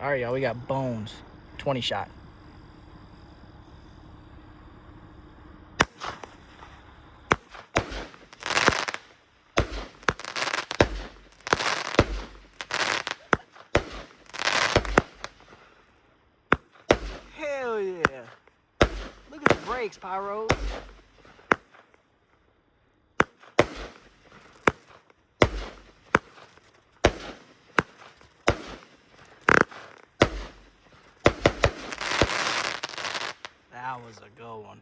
All right, y'all, we got Bones, 20 shot. Hell yeah. Look at the brakes, Pyro. That was a good one.